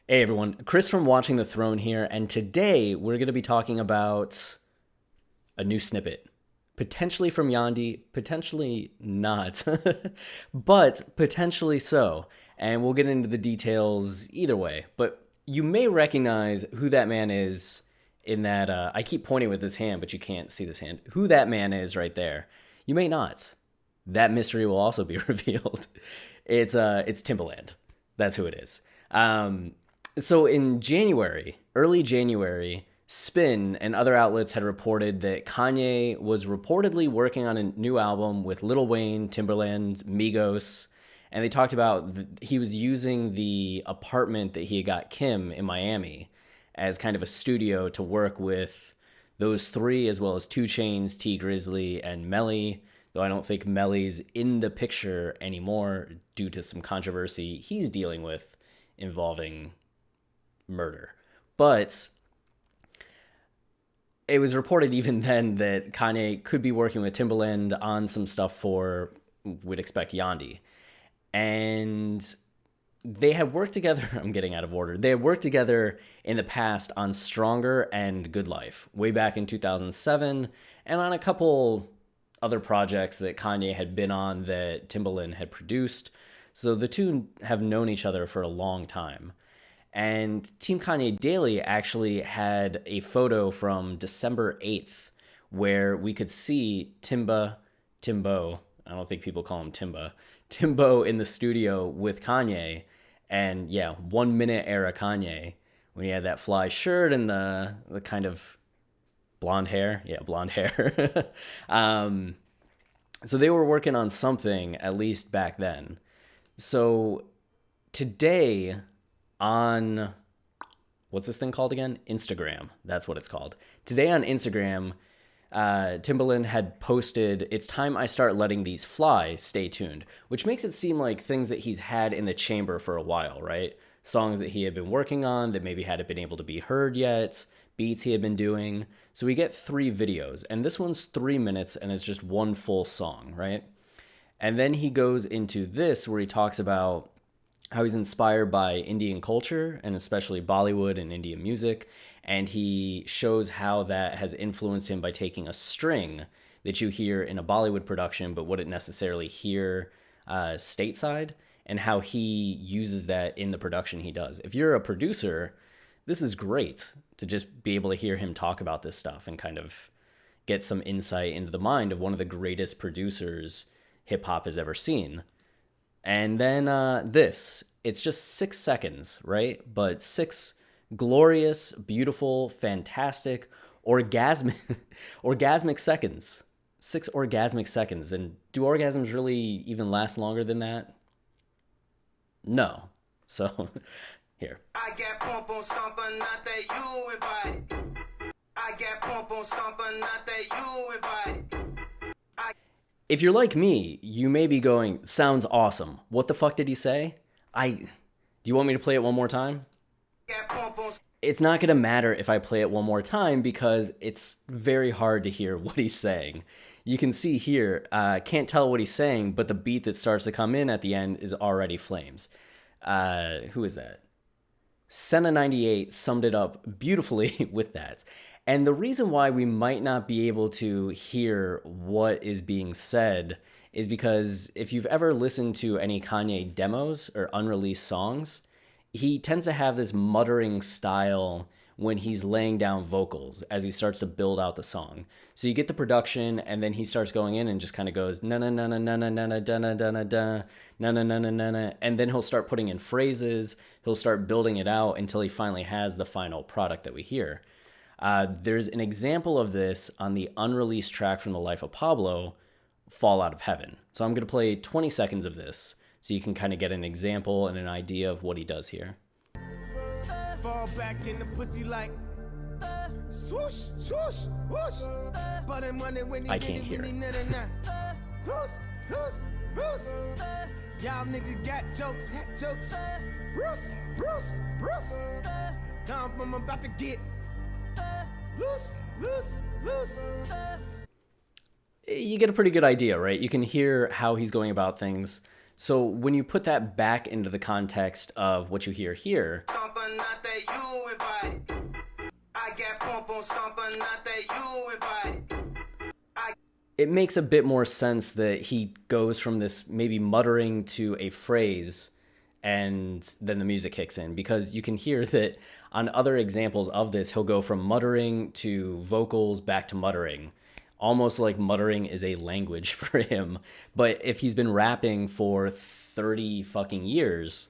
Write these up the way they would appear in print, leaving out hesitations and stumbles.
Hey everyone, Chris from Watching the Throne here, and today we're going to be talking about a new snippet. Potentially from Yandhi, potentially not, but potentially so. And we'll get into the details either way. But you may recognize who that man is in that. I keep pointing with this hand, but you can't see this hand. Who that man is right there. You may not. That mystery will also be revealed. It's Timbaland. That's who it is. So in January, early January, Spin and other outlets had reported that Kanye was reportedly working on a new album with Lil Wayne, Timbaland, Migos, and they talked about he was using the apartment that he got Kim in Miami as kind of a studio to work with those three, as well as 2 Chainz, T Grizzly, and Melly. Though I don't think Melly's in the picture anymore due to some controversy he's dealing with involving murder. But it was reported even then that Kanye could be working with Timbaland on some stuff for, we'd expect, Yandhi. And they had worked together, I'm getting out of order. They had worked together in the past on Stronger and Good Life, way back in 2007, and on a couple other projects that Kanye had been on that Timbaland had produced. So the two have known each other for a long time. And Team Kanye Daily actually had a photo from December 8th where we could see Timbo, I don't think people call him Timbo in the studio with Kanye. And yeah, 1 minute era Kanye when he had that fly shirt and the kind of blonde hair. Yeah, blonde hair. So they were working on something, at least back then. So today on, what's this thing called again? Instagram. That's what it's called. Today on Instagram, Timbaland had posted, "It's time I start letting these fly, stay tuned," which makes it seem like things that he's had in the chamber for a while, right? Songs that he had been working on that maybe hadn't been able to be heard yet, beats he had been doing. So we get 3 videos, and this one's 3 minutes and it's just one full song, right? And then he goes into this where he talks about how he's inspired by Indian culture and especially Bollywood and Indian music. And he shows how that has influenced him by taking a string that you hear in a Bollywood production, but wouldn't necessarily hear stateside, and how he uses that in the production he does. If you're a producer, this is great to just be able to hear him talk about this stuff and kind of get some insight into the mind of one of the greatest producers hip hop has ever seen. And then it's just 6 seconds, right? But 6 glorious, beautiful, fantastic, orgasmic seconds. 6 orgasmic seconds. And do orgasms really even last longer than that? No. So, here. I get pump on stomper, not that you invited. I get pump on stomper, not that you invited. If you're like me, you may be going, "Sounds awesome. What the fuck did he say?" Do you want me to play it one more time? It's not going to matter if I play it one more time because it's very hard to hear what he's saying. You can see here, can't tell what he's saying, but the beat that starts to come in at the end is already flames. Who is that? Senna98 summed it up beautifully with that. And the reason why we might not be able to hear what is being said is because if you've ever listened to any Kanye demos or unreleased songs, he tends to have this muttering style when he's laying down vocals as he starts to build out the song. So you get the production and then he starts going in and just kind of goes na na na na na na na na na na na na na na na na na, and then he'll start putting in phrases, he'll start building it out until he finally has the final product that we hear. There's an example of this on the unreleased track from The Life of Pablo, Fall Out of Heaven. So I'm going to play 20 seconds of this so you can kind of get an example and an idea of what he does here. Fall back in the pussy like swoosh, swoosh, whoosh. I can't hear it. Y'all niggas got jokes. Bruce. Now I'm about to get loose. You get a pretty good idea, right? You can hear how he's going about things. So when you put that back into the context of what you hear here, it makes a bit more sense that he goes from this maybe muttering to a phrase and then the music kicks in, because you can hear that on other examples of this, he'll go from muttering to vocals back to muttering, almost like muttering is a language for him. But if he's been rapping for 30 fucking years,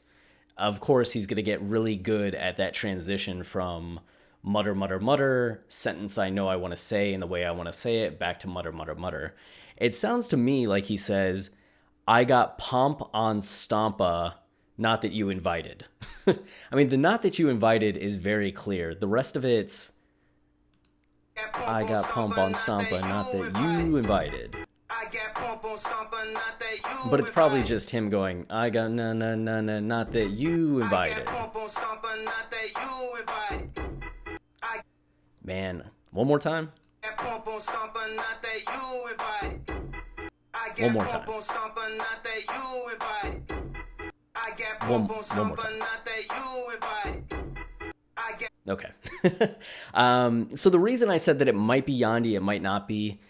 of course he's going to get really good at that transition from mutter, mutter, mutter, sentence I know I want to say in the way I want to say it, back to mutter, mutter, mutter. It sounds to me like he says, I got pomp on stompa, not that you invited. I mean, the not that you invited is very clear. The rest of it's, I got pump on stompa, not that you invited. But it's probably just him going, I got na na na na, not that you invited. Man, one more time. One more time. One more time. Okay. So the reason I said that it might be Yandhi, it might not be,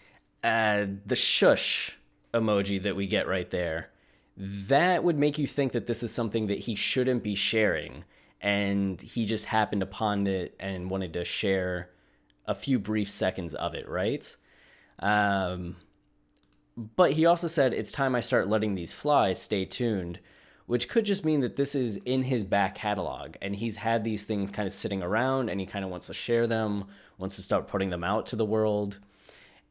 the shush emoji that we get right there, that would make you think that this is something that he shouldn't be sharing, and he just happened upon it and wanted to share a few brief seconds of it, right? But he also said, it's time I start letting these fly, stay tuned, which could just mean that this is in his back catalog and he's had these things kind of sitting around and he kind of wants to share them, wants to start putting them out to the world.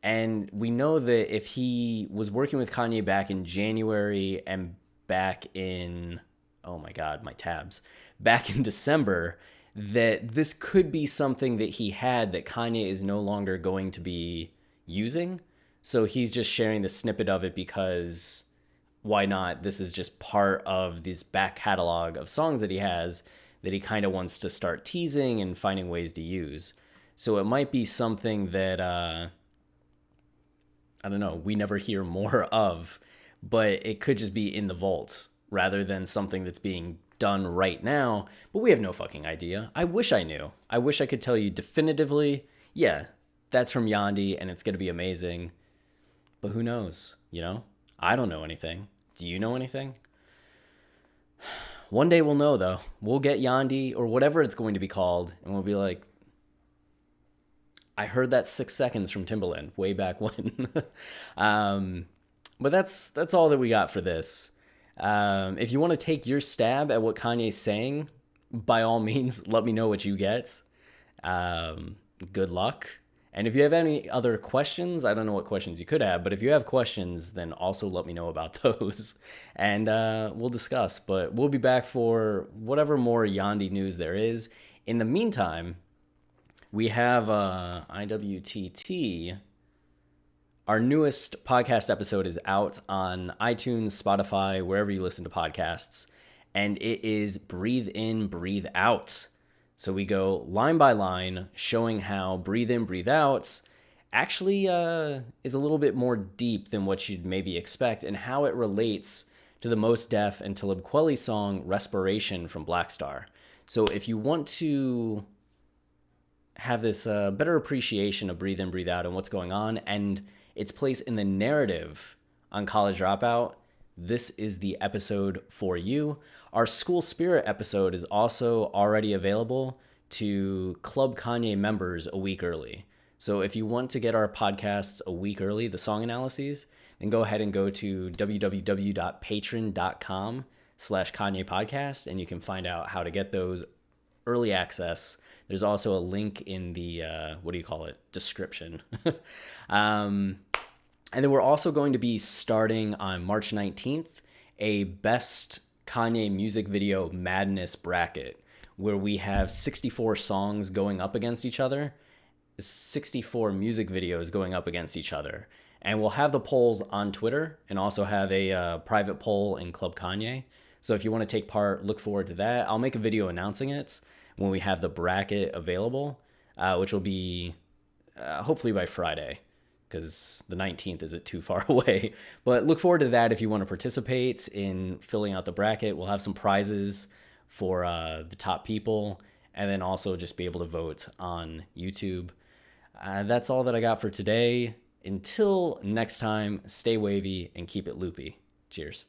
And we know that if he was working with Kanye back in January and back in, oh my God, my tabs, back in December, that this could be something that he had that Kanye is no longer going to be using. So he's just sharing the snippet of it because why not? This is just part of this back catalog of songs that he has that he kind of wants to start teasing and finding ways to use. So it might be something that, I don't know, we never hear more of, but it could just be in the vault rather than something that's being done right now, but we have no fucking idea. I wish I knew. I wish I could tell you definitively, yeah, that's from Yandhi and it's going to be amazing. But who knows, you know? I don't know anything. Do you know anything? One day we'll know, though. We'll get Yandhi or whatever it's going to be called, and we'll be like, I heard that 6 seconds from Timbaland way back when. But that's all that we got for this. If you want to take your stab at what Kanye's saying, by all means, let me know what you get. Good luck. And if you have any other questions, I don't know what questions you could have, but if you have questions, then also let me know about those. And we'll discuss. But we'll be back for whatever more Yandhi news there is. In the meantime, we have IWTT. Our newest podcast episode is out on iTunes, Spotify, wherever you listen to podcasts. And it is Breathe In, Breathe Out. So we go line by line, showing how Breathe In, Breathe Out actually is a little bit more deep than what you'd maybe expect, and how it relates to the Mos Def and Talib Kweli song Respiration from Black Star. So if you want to have this better appreciation of Breathe In, Breathe Out and what's going on and its place in the narrative on College Dropout, this is the episode for you. Our School Spirit episode is also already available to Club Kanye members a week early. So if you want to get our podcasts a week early, the song analyses, then go ahead and go to www.patreon.com/Kanye podcast, and you can find out how to get those early access. There's also a link in the, description. And then we're also going to be starting on March 19th, a Best Kanye Music Video Madness bracket, where we have 64 songs going up against each other, 64 music videos going up against each other. And we'll have the polls on Twitter and also have a private poll in Club Kanye. So if you want to take part, look forward to that. I'll make a video announcing it when we have the bracket available, which will be hopefully by Friday. because the 19th isn't too far away. But look forward to that if you want to participate in filling out the bracket. We'll have some prizes for the top people, and then also just be able to vote on YouTube. That's all that I got for today. Until next time, stay wavy and keep it loopy. Cheers.